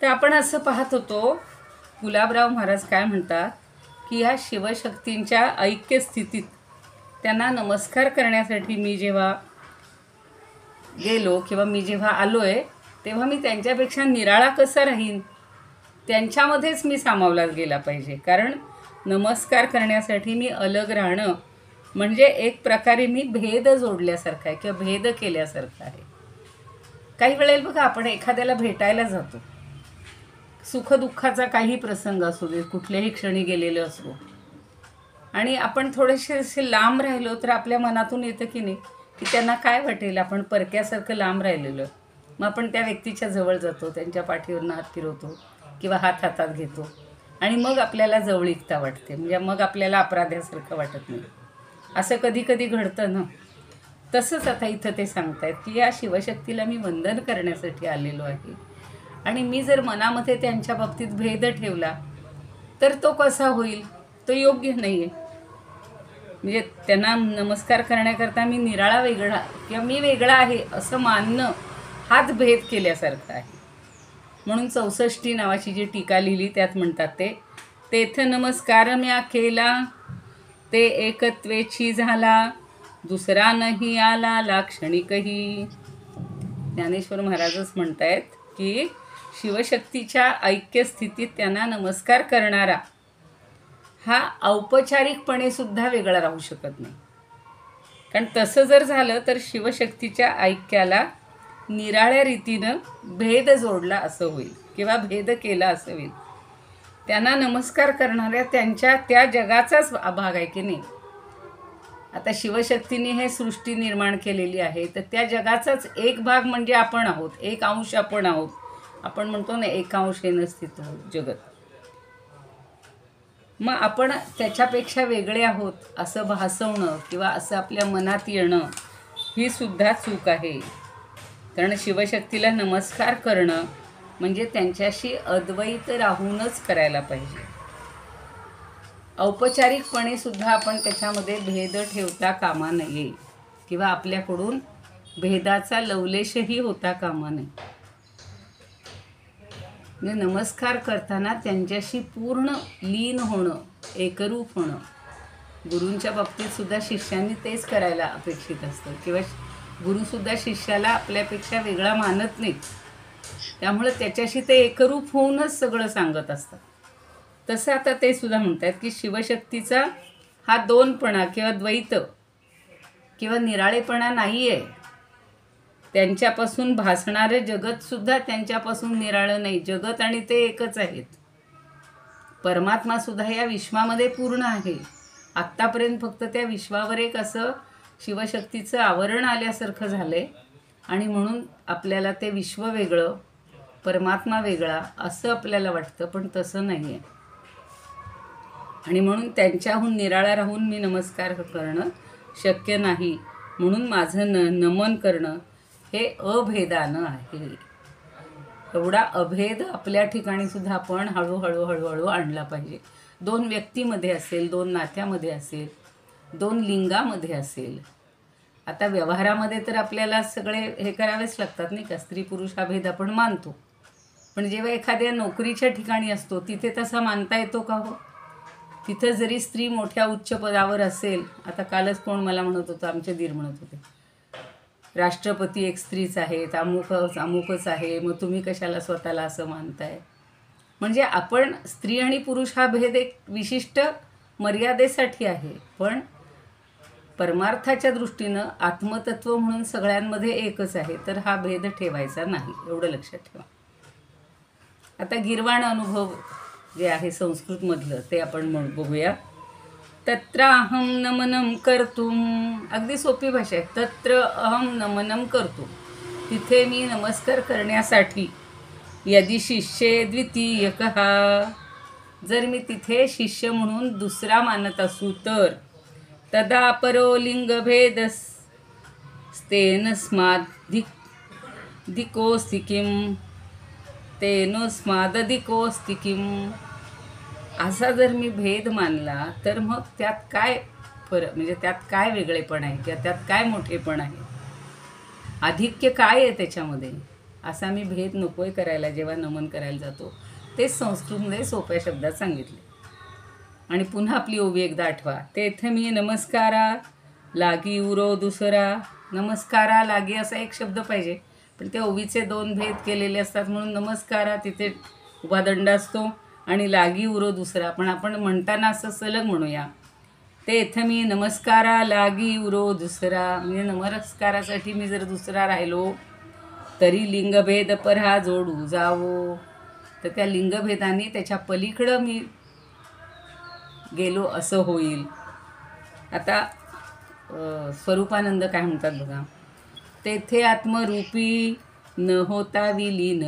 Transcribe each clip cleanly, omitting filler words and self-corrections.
तर आपण असं पाहत होतो, गुलाबराव महाराज काय म्हणतात की ह्या शिवशक्तींच्या ऐक्य स्थितीत त्यांना नमस्कार करण्यासाठी मी जेव्हा गेलो किंवा मी जेव्हा आलो आहे, तेव्हा मी त्यांच्यापेक्षा निराळा कसा राहीन, त्यांच्यामध्येच मी सामावला गेला पाहिजे. कारण नमस्कार करण्यासाठी मी अलग राहणं म्हणजे एक प्रकारे मी भेद जोडल्यासारखं आहे किंवा भेद केल्यासारखं आहे. काही वेळेला बघा, आपण एखाद्याला भेटायला जातो, सुखदुःखाचा काही प्रसंग असू दे, कुठल्याही क्षणी गेलेलं असो, आणि आपण थोडेसे असे लांब राहिलो तर आपल्या मनातून येतं की नाही की त्यांना काय वाटेल, आपण परक्यासारखं लांब राहिलेलं. मग आपण त्या व्यक्तीच्या जवळ जातो, त्यांच्या पाठीवरून हात फिरवतो किंवा हात हातात घेतो, आणि मग आपल्याला जवळीकता वाटते, म्हणजे मग आपल्याला अपराध्यासारखं वाटत नाही. असं कधी कधी घडतं ना. तसंच आता इथं ते सांगतायत की या शिवशक्तीला मी वंदन करण्यासाठी आलेलो आहे, आणि मी जर मनामध्ये त्यांच्या बाबतीत भेद ठेवला तर तो कसा होईल, तो योग्य नाही आहे. म्हणजे त्यांना नमस्कार करण्याकरता मी निराळा वेगळा किंवा मी वेगळा आहे असं मानणं हाच भेद केल्यासारखं आहे. म्हणून 64 नावाची जी टीका लिहिली त्यात म्हणतात ते, तेथ नमस्कार म्या केला, ते एकत्वेची झाला, दुसरा नाही आला लाक्षणिकही. ज्ञानेश्वर महाराजच म्हणतायत की शिवशक्तीच्या ऐक्य स्थितीत त्यांना नमस्कार करणारा हा औपचारिकपणे सुद्धा वेगळा राहू शकत नाही. कारण तसं जर झालं तर शिवशक्तीच्या ऐक्याला निराळ्या रीतीनं भेद जोडला असं होईल किंवा भेद केला असं होईल. त्यांना नमस्कार करणाऱ्या त्यांच्या त्या जगाचाच भाग आहे की नाही. आता शिवशक्तीने हे सृष्टी निर्माण केलेली आहे, तर त्या जगाचाच एक भाग म्हणजे आपण आहोत, एक अंश आपण आहोत. आपण म्हणतो ना, एकांशेन स्थितो जगत. मग आपण त्याच्यापेक्षा वेगळे आहोत असं भासवणं किंवा असं आपल्या मनात येणं ही सुद्धा चूक आहे. कारण शिवशक्तीला नमस्कार करणं म्हणजे त्यांच्याशी अद्वैत राहूनच करायला पाहिजे. औपचारिकपणे सुद्धा आपण त्याच्यामध्ये भेद ठेवता कामा नये किंवा आपल्याकडून भेदाचा लवलेशही होता कामा नये. म्हणजे नमस्कार करताना त्यांच्याशी पूर्ण लीन होणं, एकरूप होणं. गुरूंच्या बाबतीत सुद्धा शिष्यांनी तेच करायला अपेक्षित असतं, किंवा गुरुसुद्धा शिष्याला आपल्यापेक्षा वेगळा मानत नाहीत. त्यामुळे त्याच्याशी ते एकरूप होऊनच सगळं सांगत असतात. तसं आता ते सुद्धा म्हणतात की शिवशक्तीचा हा दोनपणा किंवा द्वैत किंवा निराळेपणा नाही आहे. त्यांच्यापासून भासणारं जगतसुद्धा त्यांच्यापासून निराळं नाही. जगत आणि ते एकच आहेत. परमात्मासुद्धा या विश्वामध्ये पूर्ण आहे. आत्तापर्यंत फक्त त्या विश्वावर एक असं शिवशक्तीचं आवरण आल्यासारखं झालं आहे, आणि म्हणून आपल्याला ते विश्व वेगळं, परमात्मा वेगळा असं आपल्याला वाटतं, पण तसं नाही आहे. आणि म्हणून त्यांच्याहून निराळा राहून मी नमस्कार करणं शक्य नाही. म्हणून माझं नमन करणं हे अभेदानं आहे. एवढा अभेद आपल्या ठिकाणी सुद्धा आपण हळूहळू हळूहळू आणला पाहिजे. दोन व्यक्तीमध्ये असेल, दोन नात्यामध्ये असेल, दोन लिंगामध्ये असेल. आता व्यवहारामध्ये तर आपल्याला सगळे हे करावेच लागतात नाही का, स्त्री पुरुष हा भेद आपण मानतो. पण जेव्हा एखाद्या नोकरीच्या ठिकाणी असतो तिथे तसा मानता येतो का हो? तिथं जरी स्त्री मोठ्या उच्च पदावर असेल, आता कालच कोण मला म्हणत होतं, आमचे दीर म्हणत होते, राष्ट्रपती एक स्त्रीच आहेत, अमुकच आहे, मग तुम्ही कशाला स्वतःला असं मानताय. म्हणजे आपण स्त्री आणि पुरुष हा भेद एक विशिष्ट मर्यादेसाठी आहे, पण परमार्थाच्या दृष्टीनं आत्मतत्व म्हणून सगळ्यांमध्ये एकच आहे. तर हा भेद ठेवायचा नाही, एवढं लक्षात ठेवा. आता गीर्वाण अनुभव जे आहे संस्कृतमधलं ते आपण बघूया. तत्र अहम नमनम कर्तुम, अगदी सोपी भाषा आहे. तत्र अहम नमनम कर्तुम, तिथे मी नमस्कार करण्यासाठी. यदि शिष्ये द्वितीयकः, जर मी तिथे शिष्य म्हणून दुसरा मानत असू तर. तदा परो लिंगभेदस्तेन स्मादिकोऽस्ति किं, तेनोस्मादधिकोऽस्ति किं. असा जर मी भेद मानला तर मग त्यात काय फरक, म्हणजे त्यात काय वेगळेपण आहे किंवा त्यात काय मोठेपण आहे, आधिक्य काय आहे त्याच्यामध्ये. असा मी भेद नको आहे करायला जेव्हा नमन करायला जातो. तेच संस्कृतमध्ये सोप्या शब्दात सांगितले. आणि पुन्हा आपली ओवी एकदा आठवा. तेथे मी नमस्कारा लागी उरो दुसरा. नमस्कारा लागी असा एक शब्द पाहिजे, पण ते ओवीचे 2 भेद केलेले असतात म्हणून नमस्कारा तिथे उभा दंड असतो आणि लागी उरो दुसरा. पण आपण म्हणताना असं सलग म्हणूया. तेथे मी नमस्कारा लागी उरो दुसरा. म्हणजे नमस्कारासाठी मी जर दुसरा राहिलो तरी लिंगभेद परा जोडू जावो. तर त्या लिंगभेदाने त्याच्या पलीकडं मी गेलो असं होईल. आता स्वरूपानंद काय म्हणतात बघा. तेथे आत्मरूपी न होता विलीन.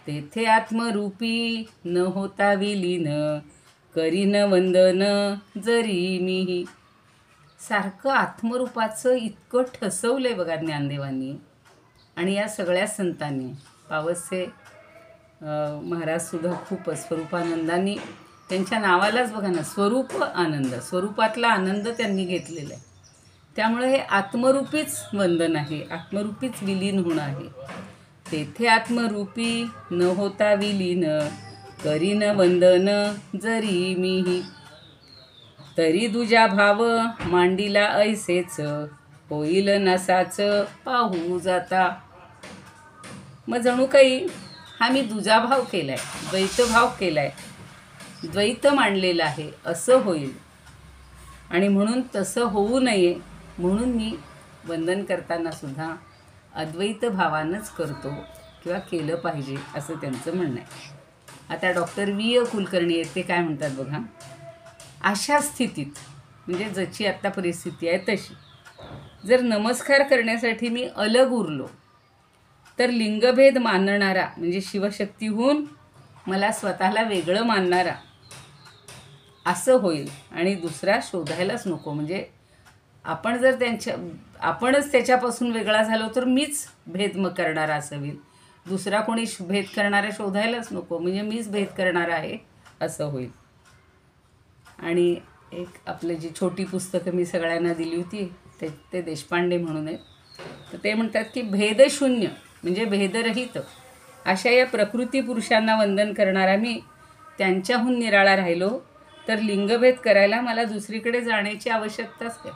तेथे आत्मरूपी न होता विलीन. करीन वंदन जरी मीही. सारखं आत्मरूपाचं इतकं ठसवलंय बघा ज्ञानदेवांनी आणि या सगळ्या संतांनी. पावसचे महाराजसुद्धा खूपच स्वरूपानंदांनी त्यांच्या नावालाच बघा ना, स्वरूप आनंद, स्वरूपातला आनंद त्यांनी घेतलेला आहे. त्यामुळे हे आत्मरूपीच वंदन आहे, आत्मरूपीच विलीन होणं आहे. तेथे आत्मरूपी न होता विलीन. करीन वंदन जरी मीही. तरी दुजा भाव मांडीला ऐसेच. होईल नसाच पाहू जाता. मग जणू काही हा मी दुजा भाव केला आहे, द्वैतभाव केला आहे, द्वैत मांडलेलं आहे असं होईल. आणि म्हणून तसं होऊ नये म्हणून मी वंदन करताना सुद्धा अद्वैत भावानंच करतो किंवा केलं पाहिजे असं त्यांचं म्हणणं आहे. आता डॉक्टर V. कुलकर्णी आहेत, ते काय म्हणतात बघा. अशा स्थितीत म्हणजे जशी आत्ता परिस्थिती आहे तशी जर नमस्कार करण्यासाठी मी अलग उरलो तर लिंगभेद मानणारा म्हणजे शिवशक्तीहून मला स्वतःला वेगळं मानणारा असं होईल आणि दुसरा शोधायलाच नको. म्हणजे आपण जर आपणच त्याच्यापासून वेगळा झालो तर मीच भेद मग करणारा असं होईल. दुसरा कोणी भेद करणारा शोधायलाच नको, म्हणजे मीच भेद करणारा आहे असं होईल. आणि एक आपलं जी छोटी पुस्तकं मी सगळ्यांना दिली होती ते देशपांडे म्हणून आहेत. तर ते म्हणतात की भेदशून्य म्हणजे भेदरहित अशा या प्रकृती पुरुषांना वंदन करणारा मी त्यांच्याहून निराळा राहिलो तर लिंगभेद करायला मला दुसरीकडे जाण्याची आवश्यकताच काय.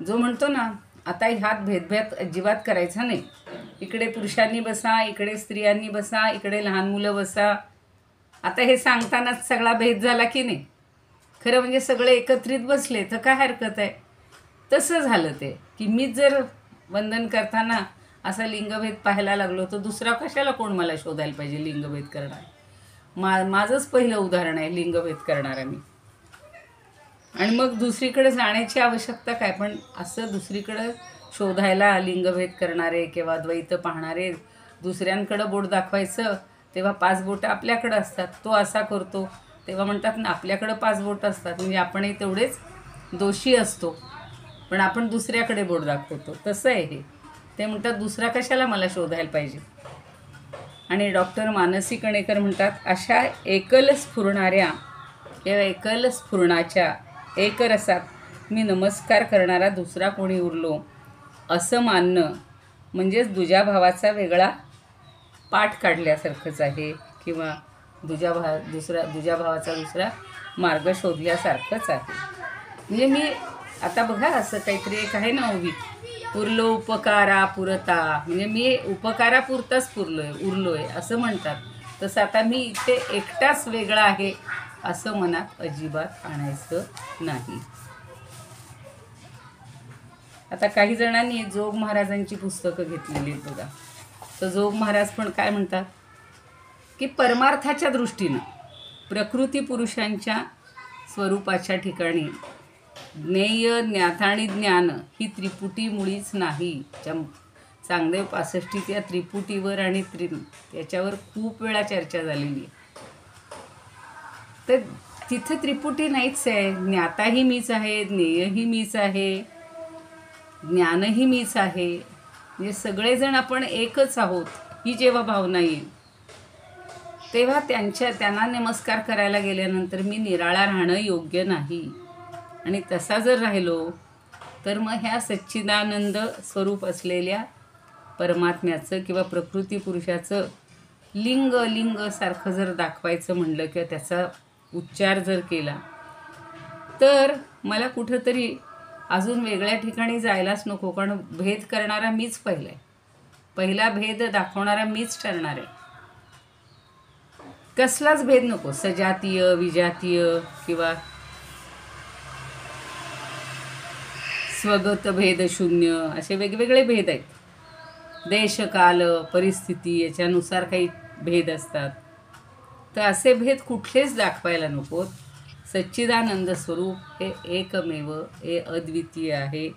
जो म्हणतो ना आता ह्यात भेदभेद अजिबात करायचा नाही, इकडे पुरुषांनी बसा, इकडे स्त्रियांनी बसा, इकडे लहान मुलं बसा. आता हे सांगतानाच सगळा भेद झाला की नाही. खरं म्हणजे सगळे एकत्रित बसले तर काय हरकत आहे. तसं झालं ते की मीच जर वंदन करताना असा लिंगभेद पाहायला लागलो तर दुसरा कशाला कोण मला शोधायला पाहिजे लिंगभेद करणार. माझंच पहिलं उदाहरण आहे लिंगभेद करणारा मी. आणि मग दुसरीकडे जाण्याची आवश्यकता काय. पण असं दुसरीकडं शोधायला लिंगभेद करणारे किंवा द्वैत पाहणारे दुसऱ्यांकडं बोट दाखवायचं तेव्हा 5 बोटं आपल्याकडं असतात. तो असा करतो तेव्हा म्हणतात ना आपल्याकडं 5 बोटं असतात म्हणजे आपणही तेवढेच दोषी असतो, पण आपण दुसऱ्याकडे बोट दाखवतो. तसं आहे हे. ते म्हणतात दुसरा कशाला मला शोधायला पाहिजे. आणि डॉक्टर मानसी कणेकर म्हणतात अशा एकल स्फुरणाऱ्या किंवा एकल स्फुरणाच्या एकरसात मी नमस्कार करणारा दुसरा कोणी उरलो असं मानणं म्हणजेच दुजाभावाचा वेगळा पाठ काढल्यासारखंच आहे किंवा दुजाभावाचा दुसरा मार्ग शोधल्यासारखंच आहे. म्हणजे मी आता बघा असं काहीतरी एक आहे ना ओवी, पुरलो उपकारा पुरता, म्हणजे मी उपकारापुरताच उरलो आहे असं म्हणतात. तसं आता मी इथे एकटाच वेगळा आहे असं मनात अजिबात आणायचं नाही. आता काही जणांनी जोग महाराजांची पुस्तकं घेतलेली आहेत बघा. तर जोग महाराज पण काय म्हणतात की परमार्थाच्या दृष्टीनं प्रकृती पुरुषांच्या स्वरूपाच्या ठिकाणी ज्ञेय ज्ञाता आणि ज्ञान ही त्रिपुटी मुळीच नाही. चांगदेव 65 या त्रिपुटीवर आणि याच्यावर खूप वेळा चर्चा झालेली आहे. तर तिथे त्रिपुटी नाहीच आहे. ज्ञाताही मीच आहे, ज्ञेयही मीच आहे, ज्ञानही मीच आहे. म्हणजे सगळेजण आपण एकच आहोत ही जेव्हा भावना येईल तेव्हा त्यांना नमस्कार करायला गेल्यानंतर मी निराळा राहणं योग्य नाही. आणि तसा जर राहिलो तर मग ह्या सच्चिदानंद स्वरूप असलेल्या परमात्म्याचं किंवा प्रकृती पुरुषाचं लिंग सारखं जर दाखवायचं म्हणलं किंवा त्याचा उच्चार जर केला तर मला कुठंतरी अजून वेगळ्या ठिकाणी जायलाच नको, कारण भेद करणारा मीच पहिला भेद दाखवणारा मीच ठरणार आहे. कसलाच भेद नको, सजातीय विजातीय किंवा स्वगत भेद शून्य, असे वेगवेगळे भेद आहेत. देश काल परिस्थिती याच्यानुसार काही भेद असतात. तर असे भेद कुठलेच दाखवायला नकोत. सच्चिदानंद स्वरूप हे एकमेव, हे अद्वितीय आहे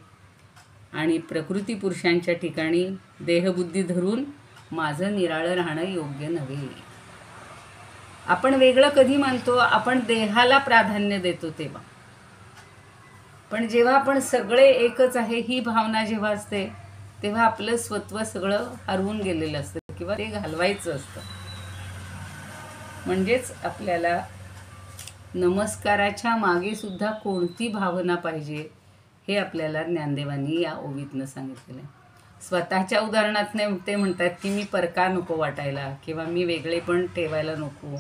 आणि प्रकृती पुरुषांच्या ठिकाणी देहबुद्धी धरून माझं निराळं राहणं योग्य नव्हे. आपण वेगळं कधी मानतो? आपण देहाला प्राधान्य देतो तेव्हा. पण जेव्हा आपण सगळे एकच आहे ही भावना जेव्हा असते तेव्हा आपलं स्वत्व सगळं हरवून गेलेलं असतं किंवा ते घालवायचं असतं. म्हणजेच आपल्याला नमस्काराच्या मागे सुद्धा कोणती भावना पाहिजे हे आपल्याला ज्ञानदेवांनी या ओवीतनं सांगितलेलं आहे. स्वतःच्या उदाहरणात ते म्हणतात की मी परका नको वाटायला किंवा मी वेगळे पण ठेवायला नको,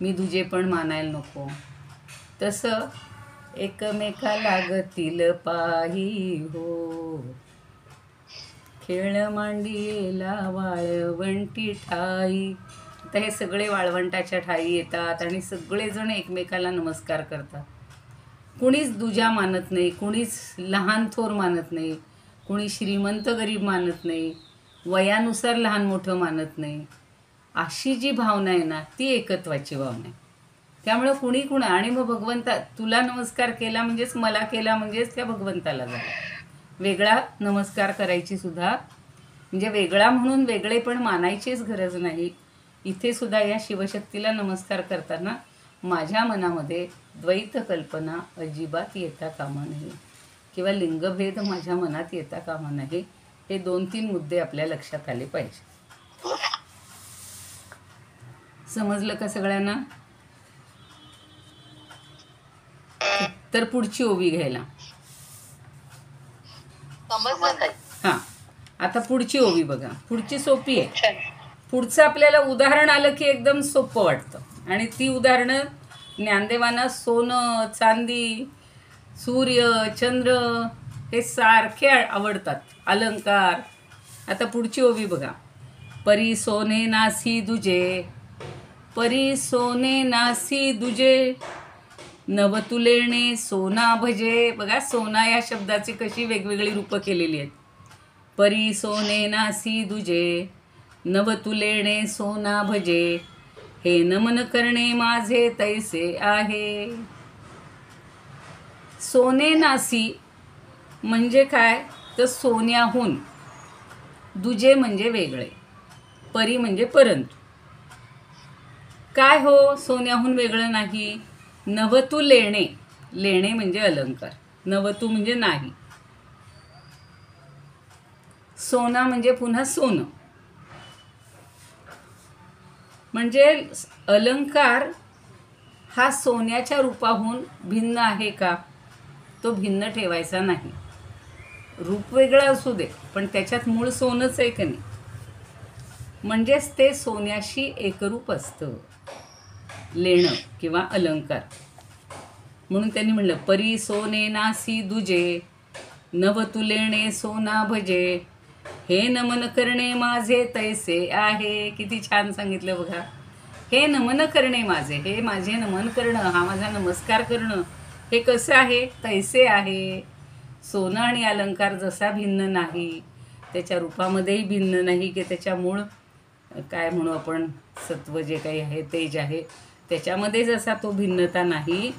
मी दुजे पण मानायला नको. तसं एकमेका लागतील पाही हो, खेळ मांडीला वाळवंटी ठाई. आता हे सगळे वाळवंटाच्या ठाई येतात आणि सगळेजण एकमेकाला नमस्कार करतात. कुणीच दुजा मानत नाही, कुणीच लहान थोर मानत नाही, कुणी श्रीमंत गरीब मानत नाही, वयानुसार लहान मोठं मानत नाही. अशी जी भावना आहे ना ती एकत्वाची भावना आहे. त्यामुळं कुणी आणि मग भगवंता तुला नमस्कार केला म्हणजेच मला केला म्हणजेच त्या भगवंताला झाला. वेगळा नमस्कार करायची सुद्धा म्हणजे वेगळा म्हणून वेगळे पण मानायचीच गरज नाही. इथे सुद्धा या शिवशक्तीला नमस्कार करताना माझ्या मनामध्ये द्वैत कल्पना अजिबात येता कामा नये किंवा लिंगभेद माझ्या मनात येता कामा नये. हे 2-3 मुद्दे आपल्या लक्षात आले पाहिजे. समजलं का सगळ्यांना? तर पुढची ओवी घ्यायला. हां, आता पुढची ओवी बघा. पुढची सोपी आहे. पुढचं आपल्याला उदाहरण आलं की एकदम सोपं वाटतं आणि ती उदाहरणं ज्ञानदेवांना सोनं चांदी सूर्य चंद्र हे सारखे आवडतात, अलंकार. आता पुढची ओवी बघा. परी सोने नासी दुजे, परी सोने नासी दुजे, नवतुलेणे सोना भजे. बघा सोना या शब्दाची कशी वेगवेगळी रूपं केलेली आहेत. परी सोने नासी दुजे, नवतुलेणे सोना भजे, हे नमन करणे माझे तैसे आहे. सोने नासी म्हणजे काय तर सोन्याहून, दुजे म्हणजे वेगळे, परी म्हणजे परंतु. काय हो सोन्याहून वेगळं नाही? नवतू लेणे, लेणे म्हणजे अलंकार, नवतू म्हणजे नाही. सोना म्हणजे पुन्हा सोनं. म्हणजे अलंकार हा सोन्याच्या रूपाहून भिन्न आहे का? तो भिन्न ठेवायचा नाही. रूप वेगळं असू दे पण त्याच्यात मूळ सोनंच आहे का नाही. म्हणजेच ते सोन्याशी एकरूप असतं लेणं किंवा अलंकार. म्हणून त्यांनी म्हणलं परी सोने नासी दुजे, नवतुलेणे सोना भजे, हे नमन करणे माझे तैसे आहे. किती छान सांगितलं बघा. हे नमन करणे माझे, हे माझे नमन करणं, हा माझा नमस्कार करणं, हे कसं आहे? तैसे आहे. सोनं आणि अलंकार जसा भिन्न नाही, त्याच्या रूपामध्येही भिन्न नाही की त्याच्या मूळ काय म्हणू आपण सत्व जे काही आहे तेज आहे त्याच्यामध्ये जसा तो भिन्नता नाही,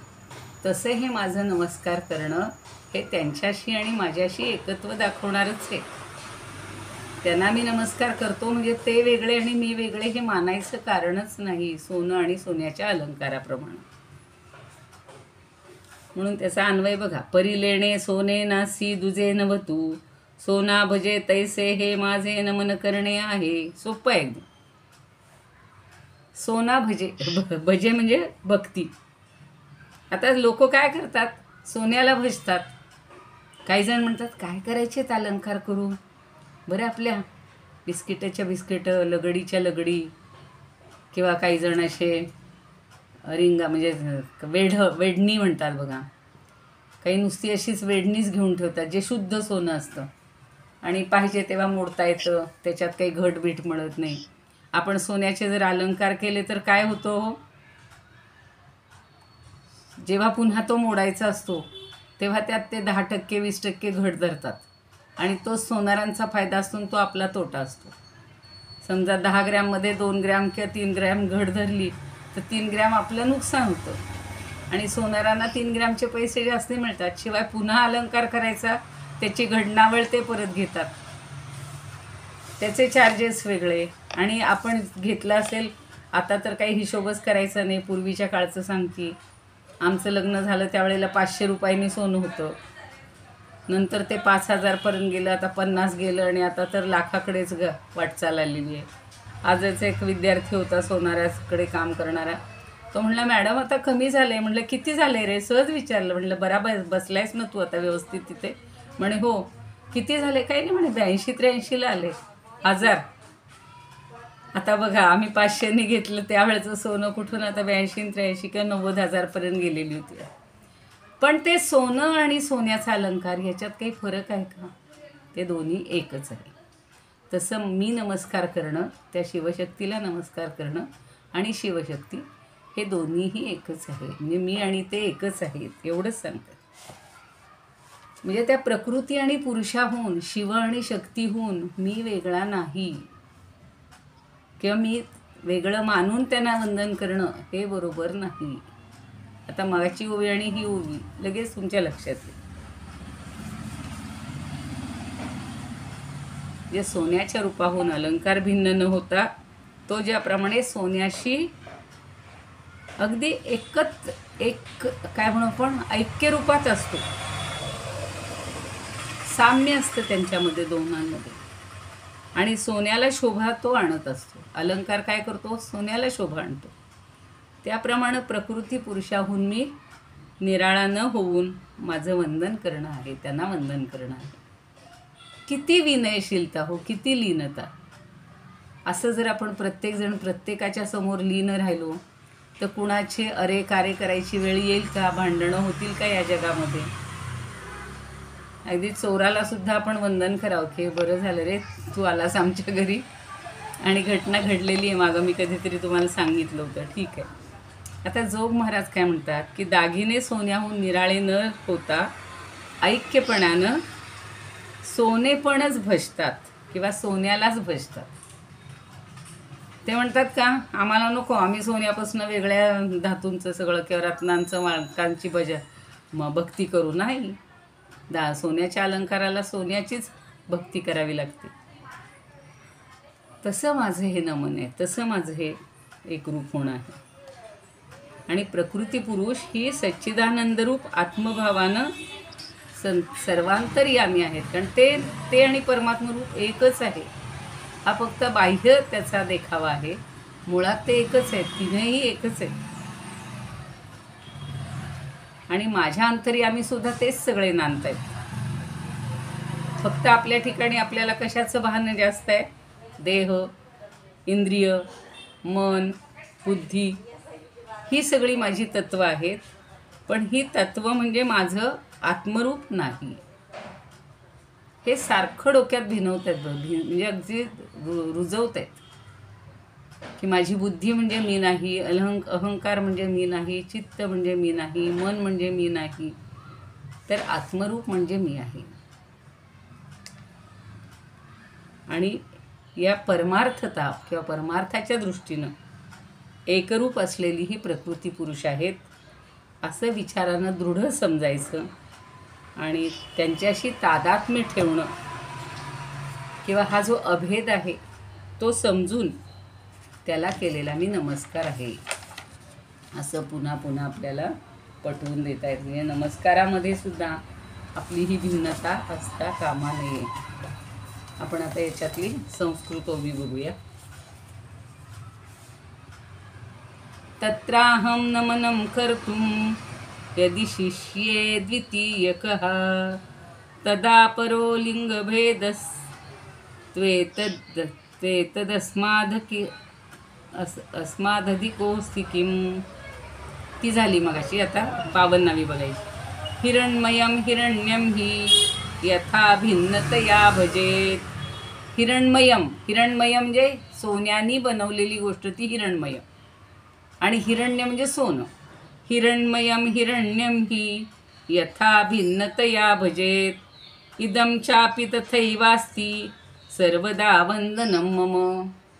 तसे हे माझं नमस्कार करणं हे त्यांच्याशी आणि माझ्याशी एकत्व दाखवणारच आहे. त्यांना मी नमस्कार करतो म्हणजे ते वेगळे आणि मी वेगळे हे मानायचं कारणच नाही सोनं आणि सोन्याच्या अलंकाराप्रमाणे. म्हणून त्याचा अन्वय बघा. परी लेणे सोने नासी दुजे नवतू, सोना भजे तैसे हे माझे नमन करणे आहे. सोपं आहे एकदम. सोना भजे, भजे म्हणजे भक्ती. आता लोक काय करतात? सोन्याला भजतात. काही जण म्हणतात काय करायचे अलंकार करू, बरं आपल्या बिस्किटाच्या बिस्किटं, लगडीच्या लगडी, किंवा काही जण असे रिंगा म्हणजे वेडणी म्हणतात बघा, काही नुसती अशीच वेडणीच घेऊन ठेवतात जे शुद्ध सोनं असतं आणि पाहिजे तेव्हा मोडता येतं, त्याच्यात काही घटबीट मिळत नाही. आपण सोन्याचे जर अलंकार केले तर काय होतं हो, जेव्हा पुन्हा तो मोडायचा असतो तेव्हा त्यात ते 10% 20% घट धरतात आणि तो सोनारांचा फायदा असतो आणि तो आपला तोटा असतो. समजा 10 ग्रॅममध्ये 2 ग्रॅम किंवा 3 ग्रॅम घट धरली तर 3 ग्रॅम आपलं नुकसान होतं आणि सोनारांना 3 ग्रॅमचे पैसे जास्त मिळतात. शिवाय पुन्हा अलंकार करायचा, त्याची घडणावळ ते परत घेतात, त्याचे चार्जेस वेगळे. आणि आपण घेतलं असेल, आता तर काही हिशोबच करायचा नाही, पूर्वीच्या काळचं सांगते. आमचं लग्न झालं त्यावेळेला 500 रुपयांनी सोनं होतं, नंतर ते 5,000पर्यंत गेलं, आता 50 गेलं आणि आता तर लाखाकडेच वाटचाल आलेली आहे. आजच एक विद्यार्थी होता सोनाराकडे काम करणारा, तो म्हणला मॅडम आता कमी झालं आहे. म्हटलं किती झालं आहे रे, सहज विचारलं. म्हटलं बराबर बसलायस ना तू आता व्यवस्थित तिथे? म्हणे हो. किती झाले? काही नाही म्हणे, 82-83ला आले 1000. आता बघा, आम्ही 500नी घेतलं त्यावेळेचं सोनं कुठून आता 82-83 किंवा 90,000पर्यंत गेलेली होती. पण ते सोनं आणि सोन्याचा अलंकार ह्याच्यात काही फरक आहे का? ते दोन्ही एकच आहे. तसं मी नमस्कार करणं, त्या शिवशक्तीला नमस्कार करणं आणि शिवशक्ती हे दोन्हीही एकच आहे. म्हणजे मी आणि ते एकच आहेत एवढंच सांगतात. म्हणजे त्या प्रकृती आणि पुरुषाहून, शिव आणि शक्तीहून मी वेगळा नाही किंवा मी वेगळं मानून त्यांना वंदन करणं हे बरोबर नाही. आता मागाची ओवी आणि ही ओवी लगेच तुमच्या लक्षात येईल. जे सोन्याच्या रूपाहून अलंकार भिन्न न होता, तो ज्याप्रमाणे सोन्याशी अगदी एक काय म्हणू आपण, ऐक्य रूपात असतो, साम्य असतं त्यांच्यामध्ये दोघांमध्ये, आणि सोन्याला शोभा तो आणत असतो. अलंकार काय करतो? सोन्याला शोभा आणतो. त्याप्रमाणे प्रकृती पुरुषाहून मी निराळा न होऊन माझं वंदन करणं आहे, त्यांना वंदन करणं आहे. किती विनयशीलता हो, किती लीनता. असं जर आपण प्रत्येकजण प्रत्येकाच्या समोर लीन राहिलो तर कुणाचे अरे कार्य करायची वेळ येईल का? भांडणं होतील का या जगामध्ये? अगदी चोराला सुद्धा आपण वंदन करावं की बरं झालं रे तू आलास आमच्या घरी, आणि घटना घडलेली आहे मागं, मी कधीतरी तुम्हाला सांगितलं होतं. ठीक आहे. आता जोग महाराज काय म्हणतात की दागिने सोन्याहून निराळे न होता ऐक्यपणानं सोनेपणच भजतात किंवा सोन्यालाच भजतात. ते म्हणतात का आम्हाला नको, आम्ही सोन्यापासून वेगळ्या धातूंचं सगळं किंवा रत्नांचं माळकांची भक्ती करू. नाही, सोन्याच्या अलंकाराला सोन्याचीच भक्ती करावी लागते. तसं माझं हे नमन आहे, तसं माझं हे एक रूप होणं आहे. आणि प्रकृती पुरुष ही सच्चिदानंदरूप आत्मभावानं सर्वांतर्यामी आहेत, कारण ते आणि परमात्मरूप एकच आहे. हा फक्त बाह्य त्याचा देखावा आहे, मुळात ते एकच आहेत, तीनही एकच आहेत. आणि माझ्या अंतर्यामी सुद्धा तेच सगळे नांदत आहेत. फक्त आपल्या ठिकाणी आपल्याला कशाचं भान जास्त आहे? देह, इंद्रिय, मन, बुद्धी, ही सगळी माझी तत्त्व आहेत. पण ही तत्त्व म्हणजे माझं आत्मरूप नाही. हे सारखं डोक्यात भिनवत आहेत, म्हणजे अगदी रुजवत आहेत की माझी बुद्धी म्हणजे मी नाही, अहंकार म्हणजे मी नाही, चित्त म्हणजे मी नाही, मन म्हणजे मी नाही, तर आत्मरूप म्हणजे मी आहे. आणि या परमार्थता किंवा परमार्थाच्या दृष्टीनं एकरूप असलेली ही प्रकृती पुरुष आहेत असं विचारानं दृढ समजायचं आणि त्यांच्याशी तादात्म्य ठेवणं किंवा हा जो अभेद आहे तो समजून त्याला केलेला मी नमस्कार आहे असं पुन्हा पुन्हा आपल्याला पटवून देता येत. म्हणजे नमस्कारामध्ये सुद्धा आपली ही भिन्नता असता कामा नये. आपण आता याच्यातली संस्कृत ओवी बघूया. तत्राहं नमनं कर्तुं यदि शिष्ये द्वितीयकः तदा परो लिंगभेदस्त्वेतद् ते अस्मादधिकोऽस्ति किम, ती झाली मगाशी. आता 52वी बघायची. हिरण्मयं हिरण्यं हि यथा भिन्नतया भजेत. हिरण्मयम, हिरण्मय म्हणजे सोन्यानी बनवलेली गोष्ट, ती हिरण्मय. आणि हिरण्य म्हणजे सोनं. हिरण्मयं हिरण्यं हि यथा भिन्नतया भजेत. इदं चापि तथैवास्ति सर्वदा वंदनं मम.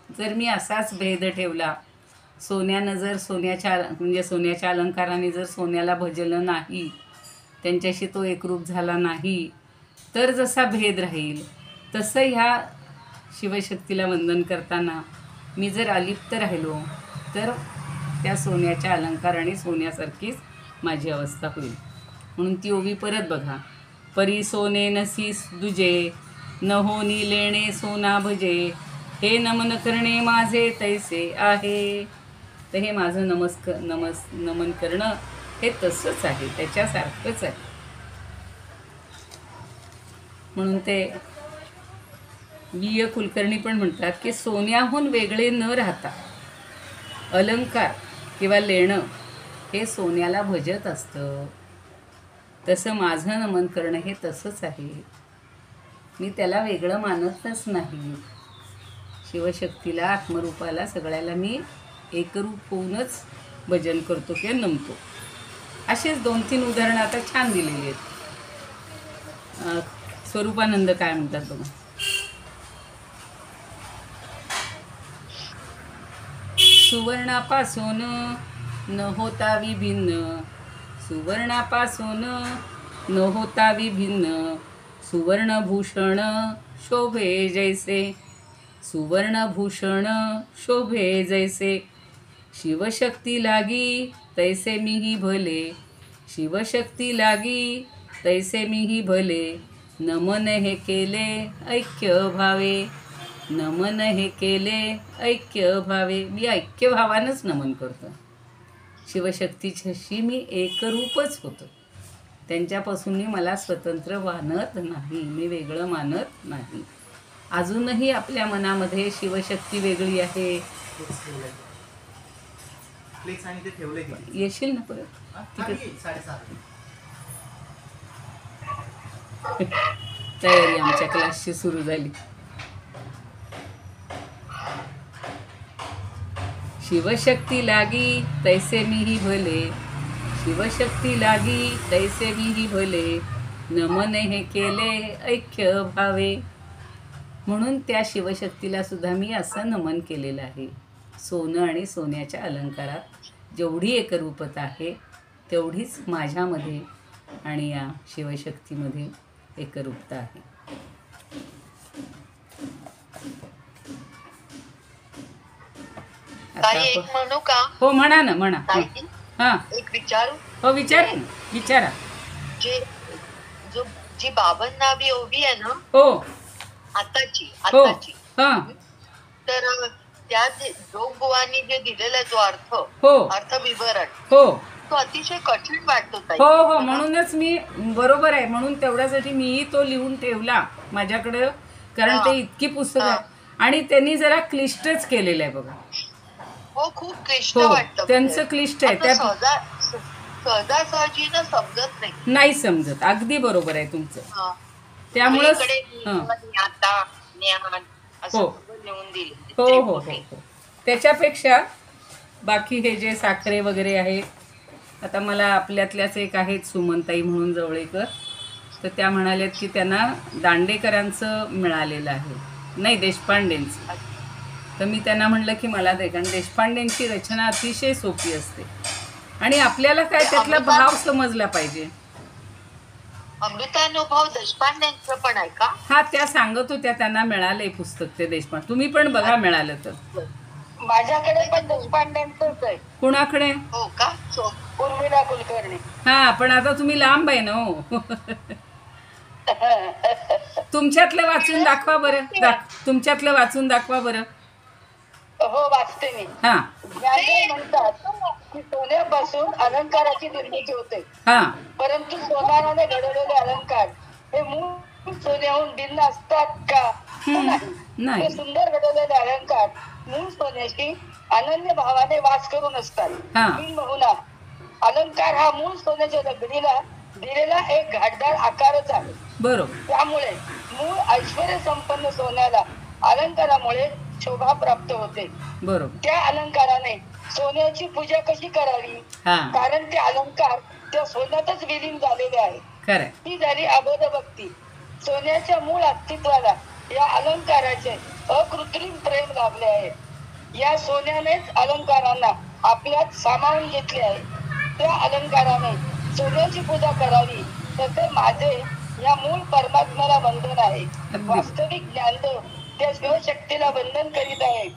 जर मी असाच भेद ठेवला, सोन्यानं जर सोन्याच्या अलंकाराने जर सोन्याला भजलं नाही, त्यांच्याशी तो एकरूप झाला नाही, तर जसा भेद राहील, तसं ह्या शिवशक्तीला वंदन करताना मी जर अलिप्त राहिलो, तर त्या सोन्याच्या अलंकाराने सोन्यासारखीच माझी अवस्था होईल. म्हणून ती ओवी परत बघा. परी सोने नसी दुजे, न होनी लेणे सोना भजे. हे नमन करणे माझे तैसे आहे. तर हे माझं नमन करणं हे तसंच आहे, त्याच्यासारखंच आहे. म्हणून ते वि. कुलकर्णी पण म्हणतात की सोन्याहून वेगळे न राहता अलंकार किंवा लेणं हे सोन्याला भजत असतं. तसं माझं नमन करणं हे तसंच आहे. मी त्याला वेगळं मानतच नाही. शिवशक्तीला, आत्मरूपाला, सगळ्याला मी एकरूप होऊनच भजन करतो किंवा नमतो. असेच 2-3 उदाहरणं आता छान दिलेली आहेत. स्वरूपानंद काय म्हणतात बघा. सुवर्णापासून न होता विभिन्न, सुवर्णापासून न होता विभिन्न. सुवर्णभूषण शोभे जैसे, सुवर्णभूषण शोभे जैसे. शिवशक्ती लागी तैसे मीही भले, शिवशक्ती लागी तैसे मीही भले. नमन हे केले ऐक्य भावे, नमन हे केले ऐक्य भावे. मी ऐक्य भावानंच नमन करतो. शिवशक्तीशी मी एकरूपच होतो. त्यांच्यापासून मी मला स्वतंत्र मानत नाही, मी वेगळं मानत नाही. अजूनही आपल्या मनामध्ये शिवशक्ती वेगळी आहे. येशील ना परत? तयारी आमच्या क्लासची सुरू झाली. शिवशक्ती लागी तैसे मीही भले, शिवशक्ती लागी तैसे मीही भले. नमन हे केले ऐक्य भावे. म्हणून त्या शिवशक्तीला सुद्धा मी असं नमन केलेलं आहे. सोनं आणि सोन्याच्या अलंकारात जेवढी एकरूपता आहे, तेवढीच माझ्यामध्ये आणि या शिवशक्तीमध्ये एकरूपता आहे. एक म्हणू का? हो म्हणा ना, म्हणा. हा, एक विचारू? हो विचारा ना, विचारा. जी 52वी ओवी आहे ना, हो आताची, हो, हा, तर त्यात जोगबुवांनी जे दिलेला जो अर्थ, हो, अर्थ विवरण, हो, तो अतिशय कठीण वाटतो ताई. हो हो, म्हणूनच मी, बरोबर आहे, म्हणून तेवढ्यासाठी मीही तो लिहून ठेवला माझ्याकडे, कारण ते इतकी पुस्तकं आहे आणि त्यांनी जरा क्लिष्टच केलेलं आहे बघा. हो, खूप क्लिष्ट वाटतं. त्यांचं क्लिष्ट आहे, त्या सहजासहजीनं समजत नाही. नाही समजत. अगदी बरोबर आहे तुमचं. त्यामुळे हो हो हो हो, त्याच्यापेक्षा बाकी हे जे साखरे वगैरे आहे, आता मला आपल्यातल्याच एक आहेत सुमनताई म्हणून जवळेकर, तर त्या म्हणाल्यात की त्यांना दांडेकरांचं मिळालेलं आहे, नाही देशपांडेंचं. तर मी त्यांना म्हटलं की मला दे, कारण देशपांडेंची रचना अतिशय सोपी असते आणि आपल्याला काय त्यातला भाव समजला पाहिजे. अमृतानुभव देशपांडेंचं पण आहे का? हा, त्या सांगत होत्या त्यांना मिळालंय पुस्तक ते देशपांडे. तुम्ही पण बघा मिळालं तर. माझ्याकडे पण देशपांडेंचंच आहे. कुणाकडे? हो का? उर्मिला कुलकर्णी. हा, पण आता तुम्ही लांब आहे ना हो. तुमच्यातलं वाचून दाखवा बरं, तुमच्यातलं वाचून दाखवा बरं. हो, वाचते मी. हा, म्हणतात की सोन्यापासून अलंकाराची निर्मिती होते, हा, परंतु सोनाराने घडवलेले अलंकार हे मूळ सोन्याहून भिन्न असतात का, तो नाही. नाही. हे सुंदर घडवलेले अलंकार मूळ सोन्याशी अनन्य भावाने वास करून असतात. हा. बहुना अलंकार हा मूळ सोन्याच्या दगडीला दिलेला एक घाटदार आकारच आहे. बरोबर. त्यामुळे मूळ ऐश्वर्य संपन्न सोन्याला अलंकारामुळे शोभा प्राप्त होते. बरोबर. त्या अलंकाराने सोन्याची पूजा कशी करावी, हा. कारण ते अलंकार त्या सोन्यातच विलीन झालेले आहे. खरंय. ही झाली अबोध भक्ती. सोन्याच्या मूळ अस्तित्वाला या अलंकाराचे अकृत्रिम प्रेम लाभले आहे. या सोन्यानेच अलंकारांना आपल्यात सामावून घेतले आहे. त्या अलंकाराने सोन्याची पूजा करावी तसे माझे या मूळ परमात्म्याला वंदन आहे. वास्तविक ज्ञानदेव त्या शिवशक्तीला वंदन करीत आहे.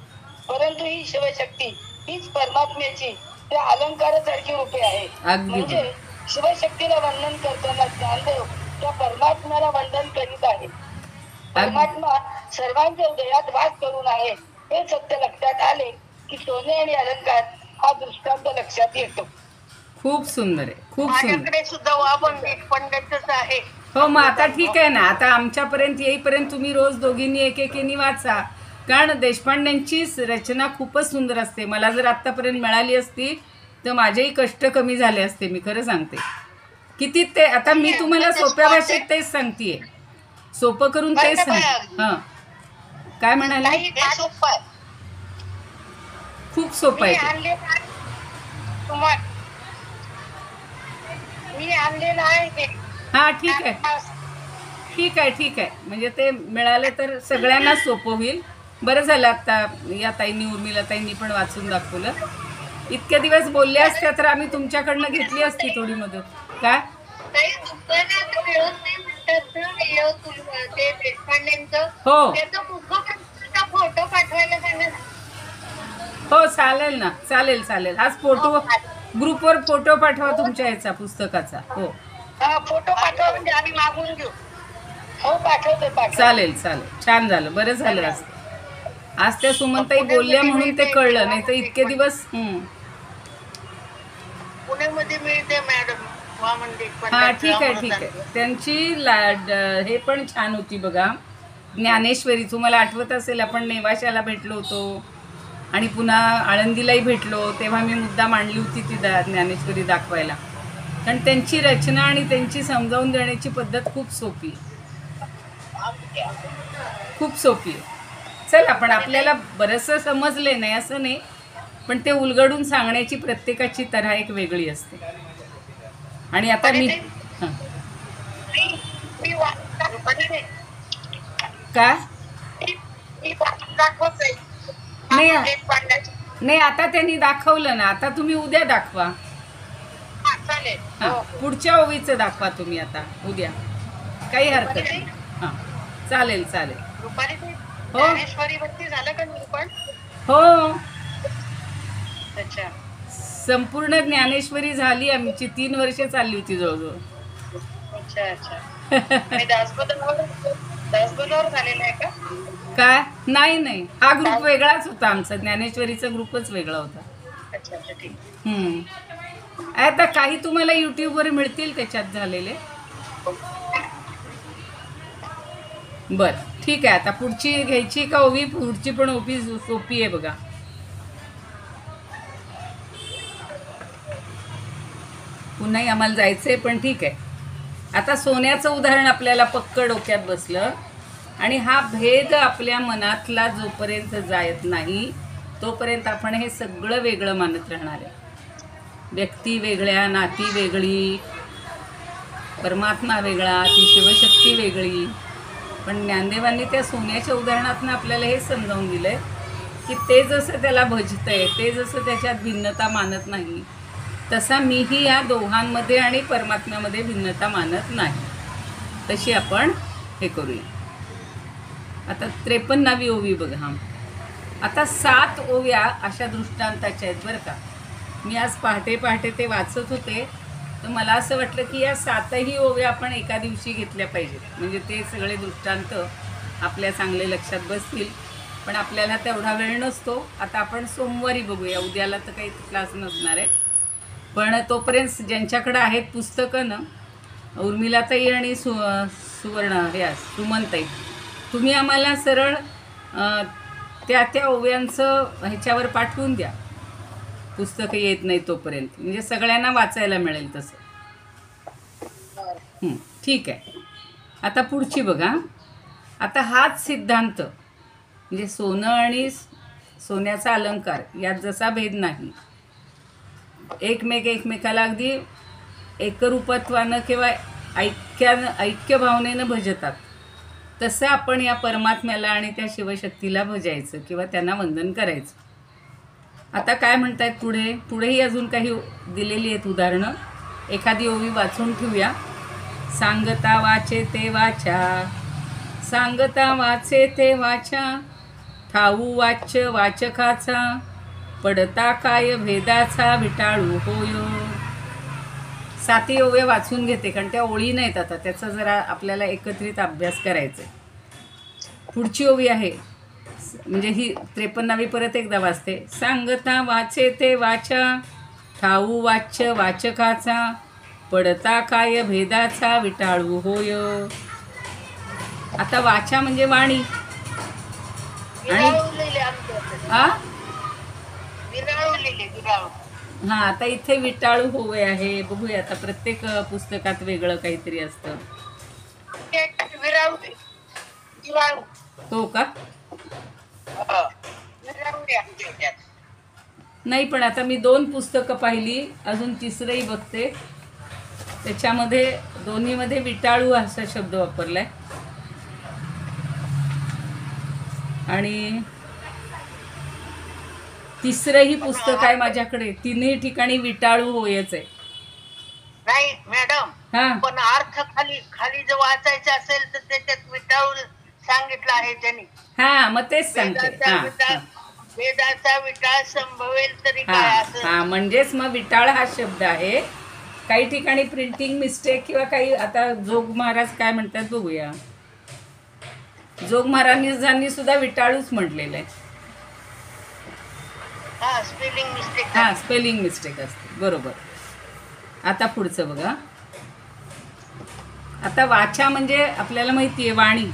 परंतु ही शिवशक्ती हीच परमात्म्याची त्या अलंकारासारखी रूपे आहे. म्हणजे शिवशक्तीला वंदन करताना ज्ञानदेव त्या परमात्म्याला वंदन करीत आहे. परमात्मा सर्वांच्या हृदयात वास करून आहे हे सत्य लक्षात आले की सोने आणि अलंकार हा दृष्टांत लक्षात येतो. खूप सुंदर आहे, खूप सुंदर. माझ्याकडे सुद्धा पंडितच आहे. हो, मग आता ठीक आहे ना. आता आमच्यापर्यंत येईपर्यंत तुम्ही रोज दोघींनी एकेकीने वाचा, कारण देशपांड्यांची रचना खूपच सुंदर असते. मला जर आत्तापर्यंत मिळाली असती तर माझेही कष्ट कमी झाले असते. मी खरं सांगते. किती ते आता मी तुम्हाला सोप्या भाषेत तेच सांगतेय, सोपं करून तेच सांग. हां, काय म्हणाला? खूप सोपं आहे. मी आणलेलं आहे ते. हां, ठीक आहे, ठीक आहे, ठीक आहे. म्हणजे ते मिळालं तर सगळ्यांना सोपं होईल. बरं झालं आता या ताईंनी, उर्मिला ताईंनी पण वाचून दाखवलं. इतके दिवस बोलले असत्या तर आम्ही तुमच्याकडनं घेतली असती थोडी मदत. काय हो फोटो पाठवायला सांगा. हो, चालेल ना, चालेल चालेल. आज फोटो ग्रुपवर फोटो पाठवा तुमच्या ह्याचा पुस्तकाचा. हो, फोटो पाठवा म्हणजे आम्ही मागून घेऊ. हो, पाठवते. चालेल चालेल. छान झालं, बरं झालं. आज त्या सुमनताई बोलल्या म्हणून ते कळलं, नाही तर इतके दिवस. पुण्यामध्ये मिळते मॅडम. हा, ठीक आहे, ठीक आहे. त्यांची हे पण छान होती बघा, ज्ञानेश्वरी. तुम्हाला आठवत असेल आपण नेवाशाला भेटलो होतो आणि पुन्हा आळंदीलाही भेटलो, तेव्हा मी मुद्दा मांडली होती ती ज्ञानेश्वरी दाखवायला. कारण त्यांची रचना आणि त्यांची समजावून देण्याची पद्धत खूप सोपी, खूप सोपी आहे. चला, पण आपल्याला बरंचसं समजले नाही असं नाही, पण ते उलगडून सांगण्याची प्रत्येकाची तऱ्हा एक वेगळी असते. आणि आता मी काय नाही, आता त्यांनी दाखवलं ना, आता तुम्ही उद्या दाखवा. हां, पुढच्या ओवीचं दाखवा तुम्ही आता उद्या, काही हरकत नाही. हां, चालेल चालेल. हो झालं का निरूपण? हो, अच्छा. संपूर्ण ज्ञानेश्वरी झाली आमची. 3 वर्षे चालली होती जवळजवळ. अच्छा अच्छा. दासबोधावर झालेला आहे का? काय? नाही नाही, हा ग्रुप वेगळाच होता आमचा. ज्ञानेश्वरीचा ग्रुपच वेगळा होता. अच्छा अच्छा, ठीक. आता काही तुम्हाला युट्यूबवर मिळतील त्याच्यात झालेले. बर, ठीक आहे. आता पुढची घ्यायची का ओवी? पुढची पण ओवी सोपी आहे बघा. पुन्हाही आम्हाला जायचंय, पण ठीक आहे. आता सोन्याचं उदाहरण आपल्याला पक्क डोक्यात बसलं, आणि हा भेद आपल्या मनातला जोपर्यंत जायत नाही तोपर्यंत आपण हे सगळं वेगळं मानत राहणार आहे. व्यक्ती वेगळ्या, नाती वेगळी, परमात्मा वेगळा, ती शिवशक्ती वेगळी. पण ज्ञानदेवांनी त्या सोन्याच्या उदाहरणातून आपल्याला हे समजावून दिलंय की ते जसं त्याला भजतंय, ते जसं त्याच्यात भिन्नता मानत नाही, तसा मीही या दोघांमध्ये आणि परमात्म्यामध्ये भिन्नता मानत नाही. तशी आपण हे करूया. आता 53वी ओवी बघा. आता 7 ओव्या अशा दृष्टांताच्या आहेत बरं का. मी आज पहाटे पहाटे ते वाचत होते, तर मला असं वाटलं की या 7ही ओव्या आपण एका दिवशी घेतल्या पाहिजेत, म्हणजे ते सगळे दृष्टांत आपल्या चांगले लक्षात बसतील. पण आपल्याला तेवढा वेळ नसतो. आता आपण सोमवारी बघूया, उद्याला तर काही क्लास नसणार आहे. पण तोपर्यंत ज्यांच्याकडे आहेत पुस्तकं ना, उर्मिलाताई आणि सुमनताई, तुम्ही आम्हाला सरळ त्या त्या ओव्यांचं ह्याच्यावर पाठवून द्या, पुस्तकं येत नाही तोपर्यंत, म्हणजे सगळ्यांना वाचायला मिळेल तसं. ठीक आहे. आता पुढची बघा. आता हाच सिद्धांत म्हणजे सोनं आणि सोन्याचा अलंकार यात जसा भेद नाही, एकमेकाला अगदी एकरूपत्वानं किंवा ऐक्य भावनेनं भजतात, तसं आपण या परमात्म्याला आणि त्या शिवशक्तीला भजायचं किंवा त्यांना वंदन करायचं. आता काय म्हणतायत पुढेही अजून काही दिलेली आहेत उदाहरणं. एखादी ओवी वाचून ठेवूया. सांगता वाचे ते वाचा, सांगता वाचे ते वाचा, ठाऊ वाच्य वाचकाचा, पडता काय भेदाचा विटाळू होयो. 7 ओव्या वाचून घेते कारण त्या ओळी नाहीत. आता त्याचा जरा आपल्याला एकत्रित अभ्यास करायचा आहे. पुढची ओवी आहे म्हणजे ही 53वी परत एकदा वाचते. सांगता वाचे ते वाचा, ठाऊ वाच्य वाचकाचा, पडता काय भेदाचा विटाळू होय. आता वाचा म्हणजे वाणी आणि हां, आता इथे विटाळू होय आहे. बघूया आता प्रत्येक पुस्तकात वेगळं काहीतरी असतं. हो का? नाही, पण आता मी 2 पुस्तकं पाहिली, अजून तिसरंही बघते. त्याच्यामध्ये दोन्हीमध्ये विटाळू असा शब्द वापरलाय आणि तिसरंही पुस्तक आहे माझ्याकडे, 3ही ठिकाणी विटाळू होयच आहे. नाही मॅडम, हां, पण अर्थ खाली जर वाचायचं असेल तर त्याच्यात विटाळू सांगितलं आहे त्यांनी. हां, मग तेच सांगते. वेदाचा विटाळ संभवेल तरी काय असं. हां, म्हणजेच मग विटाळ हा शब्द आहे. काही ठिकाणी प्रिंटिंग मिस्टेक किंवा काही, आता जोग महाराज काय म्हणतात बघूया. जोग महाराजांनी सुद्धा विटाळूच म्हटलेलं आहे. स्पेलिंग मिस्टेक असते, बरोबर. आता पुढचं बघा. आता वाचा म्हणजे आपल्याला माहिती आहे वाणी.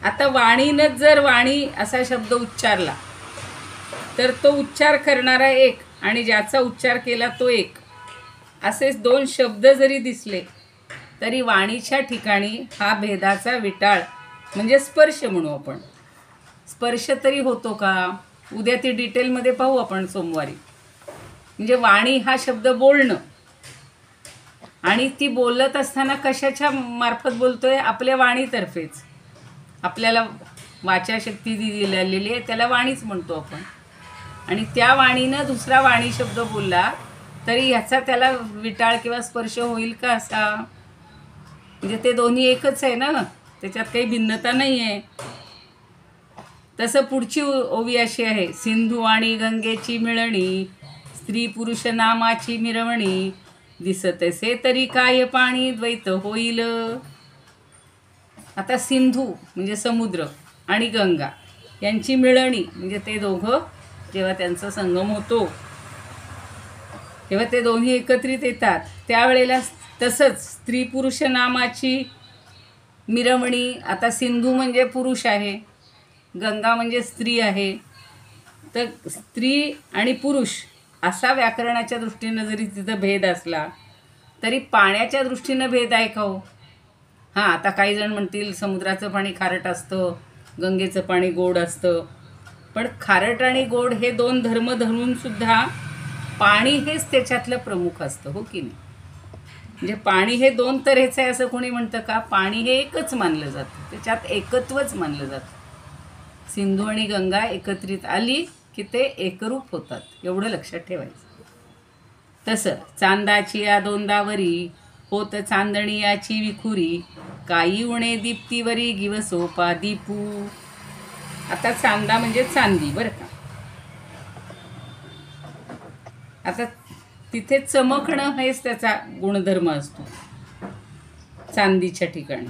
आता वाणीनंच जर वाणी असा शब्द उच्चारला तर तो उच्चार करणारा एक आणि ज्याचा उच्चार केला तो एक, असेच 2 शब्द जरी दिसले तरी वाणीच्या ठिकाणी हा भेदाचा विटाळ म्हणजे स्पर्श म्हणू आपण. स्पर्श तरी होतो का? उद्या ती डिटेलमध्ये पाहू आपण सोमवारी. म्हणजे वाणी हा शब्द बोलणं, आणि ती बोलत असताना कशाच्या मार्फत बोलतोय? आपल्या वाणीतर्फेच. आपल्याला वाचाशक्ती दिलेली आहे त्याला वाणीच म्हणतो आपण. आणि त्या वाणीनं दुसरा वाणी शब्द बोलला तरी ह्याचा त्याला विटाळ किंवा स्पर्श होईल का असा? म्हणजे ते दोन्ही एकच आहे ना, त्याच्यात काही भिन्नता नाही आहे. तसं पुढची ओवी अशी आहे. सिंधू आणि गंगेची मिळणी, स्त्री पुरुष नामाची मिरवणी, दिसतसे तरी काय पाणी द्वैत होईल. आता सिंधू म्हणजे समुद्र आणि गंगा यांची मिळणी म्हणजे ते दोघं जेव्हा त्यांचा संगम होतो तेव्हा ते दोन्ही एकत्रित येतात त्यावेळेला. तसंच स्त्री पुरुष नामाची मिरवणी. आता सिंधू म्हणजे पुरुष आहे, गंगा म्हणजे स्त्री आहे. तर स्त्री आणि पुरुष असा व्याकरणाच्या दृष्टीनं जरी तिथं भेद असला तरी पाण्याच्या दृष्टीनं भेद आहे का हो? हां, आता काही जण म्हणतील समुद्राचं पाणी खारट असतं, गंगेचं पाणी गोड असतं. पण खारट आणि गोड हे 2 धर्म धरूनसुद्धा पाणी हेच त्याच्यातलं प्रमुख असतं, हो की नाही? म्हणजे पाणी हे 2 तऱ्हेचं आहे असं कोणी म्हणतं का? पाणी हे एकच मानलं जातं, त्याच्यात एकत्वच मानलं जातं. सिंधू आणि गंगा एकत्रित आली की ते एकरूप होतात, एवढं लक्षात ठेवायचं. तसं चांदाची या दोंदावरी होत चांदणी याची विखुरी, काही उणे दीप्तीवरी गिवसोपा दीपू. आता चांदा म्हणजे चांदी बरं का. आता तिथे चमकणं हेच त्याचा गुणधर्म असतो चांदीच्या ठिकाणी.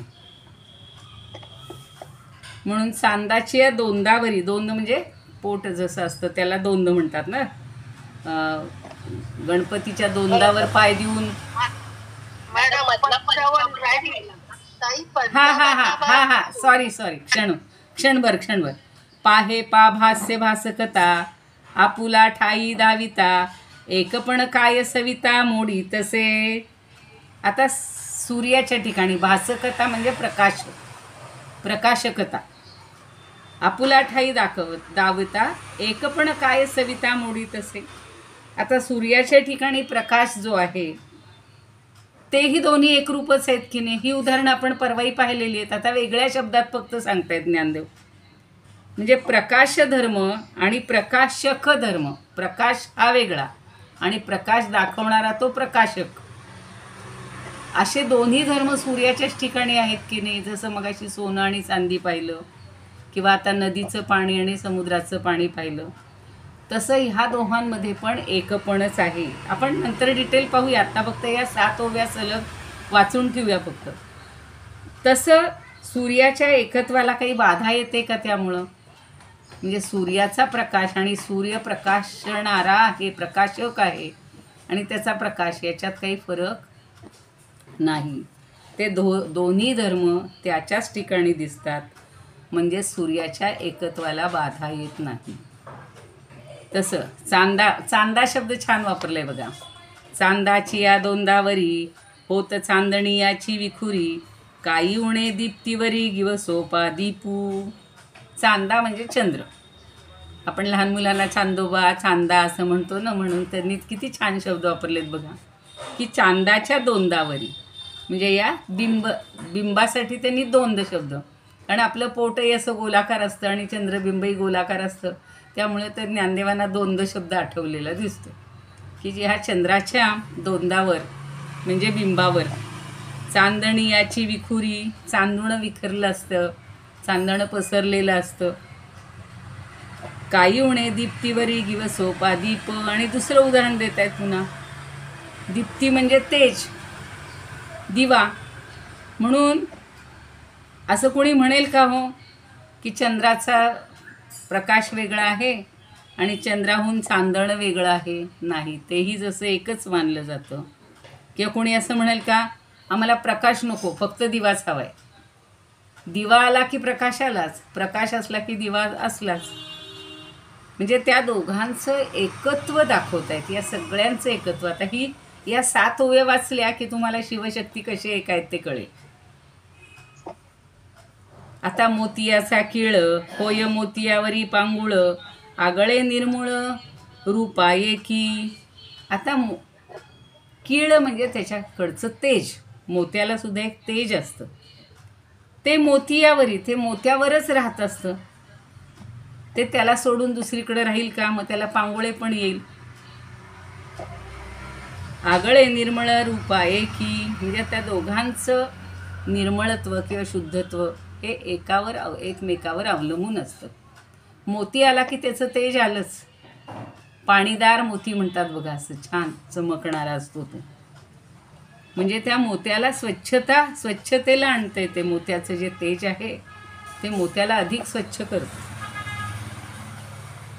म्हणून चांदाची या दोंदावरी, दोंद म्हणजे पोट जसं असतं त्याला दोंद म्हणतात ना. गणपतीच्या दोंदावर पाय देऊन ताई हा हा हा हा हा सॉरी क्षणभर पाहे पा भास्य भासकता आपुला ठाई दाविता एकपण काय सविता मोडी तसे. आता सूर्याच्या ठिकाणी भासकता म्हणजे प्रकाशकता, आपुला ठाई दाविता एकपण काय सविता मोडी तसे. आता सूर्याच्या ठिकाणी प्रकाश जो आहे तेही दोन्ही एकरूपच आहेत की नाही, ही उदाहरणं आपण परवाही पाहिलेली आहेत. आता वेगळ्या शब्दात फक्त सांगतायत ज्ञानदेव. म्हणजे प्रकाश धर्म आणि प्रकाशक धर्म, प्रकाश हा वेगळा आणि प्रकाश दाखवणारा तो प्रकाशक, असे दोन्ही धर्म सूर्याच्याच ठिकाणी आहेत की नाही. जसं मगाशी सोनं आणि चांदी पाहिलं किंवा आता नदीचं पाणी आणि समुद्राचं पाणी पाहिलं, तसं ह्या दोघांमध्ये पण एकपणच आहे. आपण नंतर डिटेल पाहूया, आता फक्त या 7 ओव्या सलग वाचून ठेवूया फक्त. तसं सूर्याच्या एकत्वाला काही बाधा येते का त्यामुळं? म्हणजे सूर्याचा प्रकाश आणि सूर्य प्रकाशणारा आहे, प्रकाशक आहे आणि त्याचा प्रकाश याच्यात काही फरक नाही. ते दोन्ही धर्म त्याच्याच ठिकाणी दिसतात, म्हणजे सूर्याच्या एकत्वाला बाधा येत नाही. तसं चांदा शब्द छान वापरलाय बघा. चांदाची या दोंदावरी होत चांदणी याची विखुरी काही उणे दीप्तीवरी गिवसोपा दीपू. चांदा म्हणजे चंद्र. आपण लहान मुलांना चांदोबा चांदा असं म्हणतो ना, म्हणून त्यांनी किती छान शब्द वापरलेत बघा की चांदाच्या दोंदावरी, म्हणजे या बिंबासाठी त्यांनी दोंद शब्द. कारण आपलं पोटही असं गोलाकार असतं आणि चंद्रबिंबही गोलाकार असतं, त्यामुळे तर ज्ञानदेवांना दोंद शब्द आठवलेला दिसतो की ह्या चंद्राच्या दोंदावर म्हणजे बिंबावर चांदणी याची विखुरी, चांदणं विखरलं असतं, चांदणं पसरलेलं असतं. काही उणे दीप्तीवरी गिवसोपा दीप. आणि दुसरं उदाहरण देत आहेत पुन्हा. दीप्ती म्हणजे तेज, दिवा. म्हणून असं कोणी म्हणेल का हो की चंद्राचा प्रकाश वेगळा आहे आणि चंद्राहून चांदणं वेगळं आहे? नाही, तेही जसं एकच मानलं जातं. किंवा कोणी असं म्हणेल का आम्हाला प्रकाश नको, फक्त दिवाच हवा आहे. दिवा आला की प्रकाश आलाच, प्रकाश असला की दिवा असलाच. म्हणजे त्या दोघांचं एकत्व दाखवत आहेत, या सगळ्यांचं एकत्व. आता ही या 7 ओव्या वाचल्या की तुम्हाला शिवशक्ती कशी एक आहेत ते कळेल. आता मोतियाचा किळ होय मोतियावरी पांगुळ आगळे निर्मूळ रूपा एकी. आता किळ म्हणजे त्याच्याकडचं तेज, मोत्याला सुद्धा एक तेज असतं, ते मोतियावरी, ते मोत्यावरच राहत असतं. ते त्याला सोडून दुसरीकडे राहील का? मग त्याला पांगुळे पण येईल. आगळे निर्मळ रूपा एकी, म्हणजे त्या दोघांचं निर्मळत्व किंवा शुद्धत्व हे एकमेकावर अवलंबून असतं. मोती आला की त्याचं तेज आलंच. पाणीदार मोती म्हणतात बघा, असं छान चमकणारा असतो तो. म्हणजे त्या मोत्याला स्वच्छतेला आणते. ते मोत्याचं जे तेज आहे ते मोत्याला अधिक स्वच्छ करतं.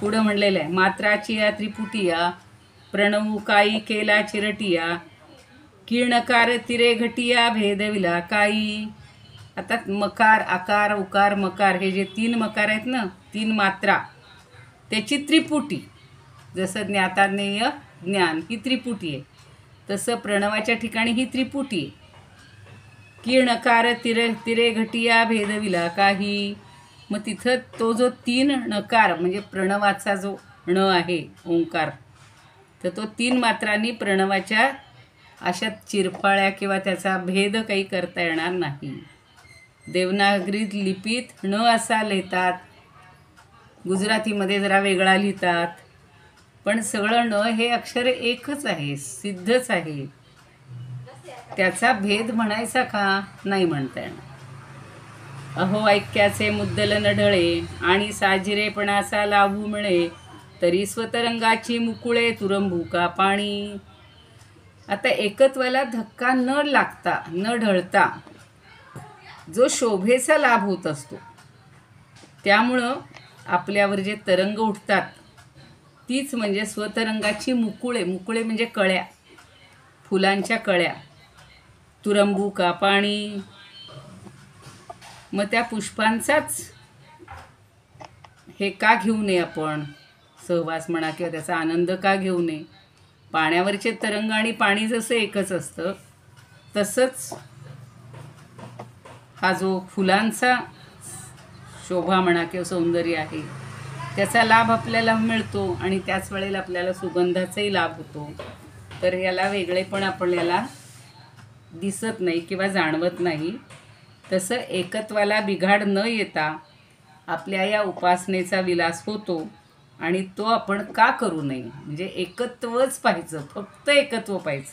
पुढं म्हणलेलं आहे मात्राची या त्रिपुटिया प्रणवू काई केला चिरटिया किरणकार तिरे घटिया भेदविला काई. आता मकार, आकार, उकार, मकार हे जे 3 मकार आहेत ना, 3 मात्रा, त्याची त्रिपुटी. जसं ज्ञाता ज्ञेय ज्ञान ही त्रिपुटी आहे, तसं प्रणवाच्या ठिकाणी ही त्रिपुटी आहे. किरणकार तिरे घटिया भेदविला काही. मग तिथं तो जो 3 नकार म्हणजे प्रणवाचा जो ण आहे ओंकार, तर तो 3 मात्रांनी प्रणवाच्या अशा चिरफाळ्या किंवा त्याचा भेद काही करता येणार नाही. देवनागरीत लिपीत ण असा लिहितात, गुजरातीमध्ये जरा वेगळा लिहितात, पण सगळं ण हे अक्षर एकच आहे, सिद्धच आहे. त्याचा भेद म्हणायचा का? नाही म्हणता येणार. अहो ऐक्याचे मुद्दल न ढळे आणि साजिरेपणाचा लाभू मिळे तरी स्वतरंगाची मुकुळे तुरंबू का पाणी. आता एकत्वाला धक्का न लागता न ढळता जो शोभेचा लाभ होत असतो, त्यामुळं आपल्यावर जे तरंग उठतात तीच म्हणजे स्वतरंगाची मुकुळे. मुकुळे म्हणजे कळ्या, फुलांच्या कळ्या. तुरंबू का पाणी. मग त्या पुष्पांचाच हे का घेऊ नये आपण, सहवास म्हणा किंवा त्याचा आनंद का घेऊ नये. पाण्यावरचे तरंग आणि पाणी जसं एकच असतं, तसंच हा जो फुलांचा शोभा म्हणा किंवा सौंदर्य आहे, त्याचा लाभ आपल्याला मिळतो आणि त्याच वेळेला आपल्याला सुगंधाचाही लाभ होतो. तर याला वेगळेपण आपण याला दिसत नाही किंवा जाणवत नाही. तसं एकत्वाला बिघाड न येता आपल्या या उपासनेचा विलास होतो आणि तो आपण का करू नये. म्हणजे एकत्वच पाहायचं, फक्त एकत्व पाहायचं.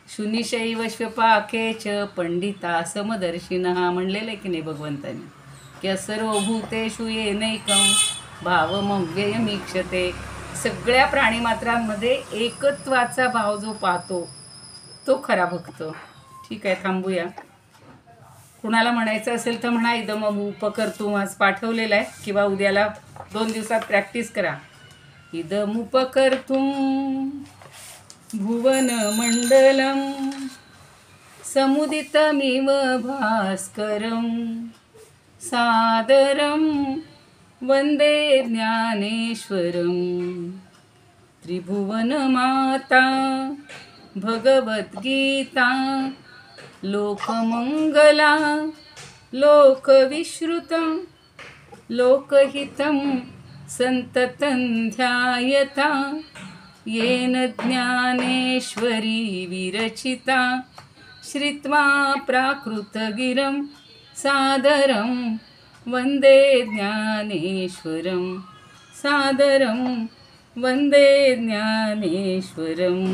शुनिशैव श्वपाकेच पंडिता समदर्शिनः म्हणलेलं आहे की नाही भगवंतांनी, की सर्वभूतेषु येनैकं भावमव्ययमीक्षते. सगळ्या प्राणीमात्रांमध्ये एकत्वाचा भाव जो पाहतो तो खरा भक्त. ठीक आहे, थांबूया. कुणाला म्हणायचं असेल तर म्हणा. इदमम उपकर्तुम आज पाठवलेलं आहे, किंवा उद्याला 2 दिवसात प्रॅक्टिस करा. इदम उपकर्तुम भुवनमण्डलं समुदितमिव भास्करं सादरं वन्दे ज्ञानेश्वरं. त्रिभुवनमाता भगवद्गीता लोकमङ्गला लोकविश्रुतं लोकहितं सन्ततं ध्यायता. येन ज्ञानेश्वरी विरचिता श्रुत्वा प्राकृतगिरं सादरं वन्दे ज्ञानेश्वरं सादरं वन्दे ज्ञानेश्वरं.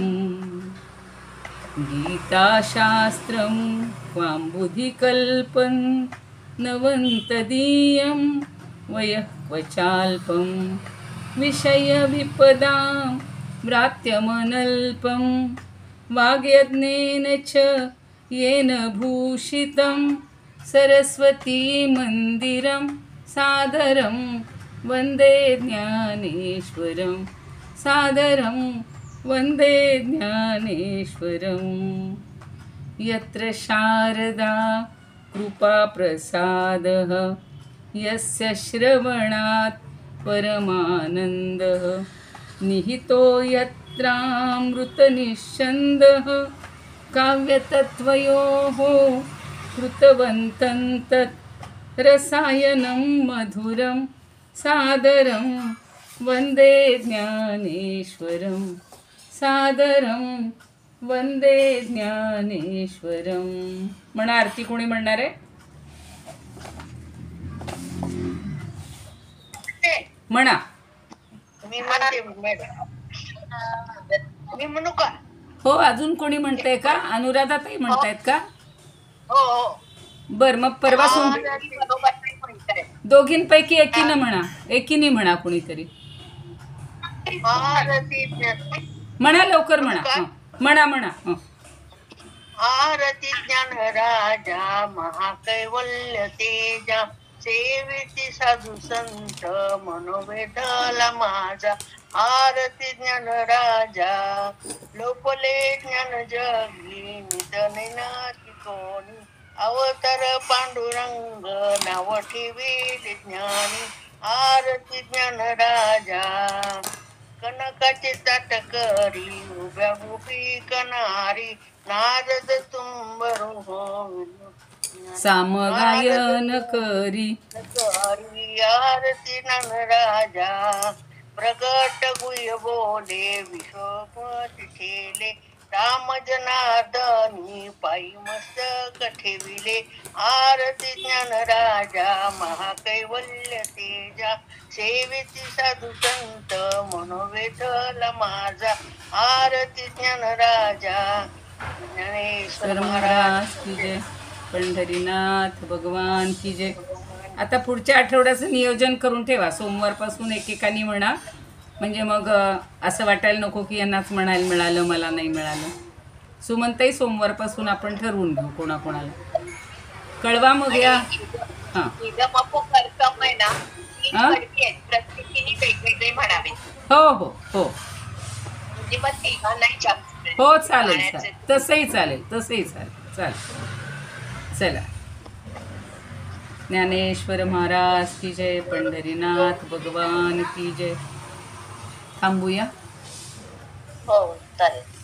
गीताशास्त्रं क्वाम्बुधिकल्पं नवन्तदीयं वयः क्वचाल्पं विषयविपदां व्रात्यमनल्पं वाग्यज्ञेन च येन भूषितं सरस्वती मंदिरं सादरं वन्दे ज्ञानेश्वरं सादरं वन्दे ज्ञानेश्वरं. यत्र शारदा कृपाप्रसादः यस्य श्रवणात् परमानन्दः निहितो यत्रामृतनिःस्यन्दः काव्यतत्त्वयोः कृतवन्तं तत् रसायनं मधुरं सादरं वन्दे ज्ञानेश्वरं सादरं वन्दे ज्ञानेश्वरं. म्हणा आरती कोणी म्हणणार आहे? म्हणा. मी म्हणते मॅडम. मी म्हणू का? हो, अजून कोणी म्हणताय का? अनुराधाताई म्हणतायत का? हो हो. बर, मग परवा दोघींपैकी एकीनं म्हणा, एकीने म्हणा कोणीतरी. म्हणा लवकर म्हणा. हं. म्हणा म्हणा. हं. आरती ज्ञान राजा महाकैवल्य तेजा सेविती साधू संत मनोवेदला माझा. आरती ज्ञान राजा लोपले ज्ञान जगी निधने नाती कोणी. अवतार पांडुरंग नाव ठेवी ज्ञानी. आरती ज्ञान राजा कनकाचे ताट करी उभ्या उभी कनारी. नारद तुंबरू हो सामगायन करी. आरती ज्ञान राजा प्रगट गुह्य बोले विश्वपती ठेले. राम जनार्दनी पायी मस्तक ठेविले. आरती ज्ञान राजा महाकैवल्य तेजा सेविती साधू संत मनोवेदला माझा. आरती ज्ञान राजा ज्ञानेश्वर महाराज की जय. पंढरीनाथ भगवान की जय. आता पुढच्या आठवड्याचं नियोजन करून ठेवा. सोमवारपासून एकेकानी म्हणा, म्हणजे मग असं वाटायला नको की यांनाच म्हणायला मिळालं, मला नाही मिळालं. सुमनताई, सोमवारपासून आपण ठरवून घेऊ कोणाकोणाला. कळवा मग या. हां हो हो हो हो, चालेल चालेल. तसंही चालेल, तसंही चालेल. चालेल, चला. ज्ञानेश्वर महाराज की जय, पंढरीनाथ भगवान की जय. थांबूया. हो चालेल.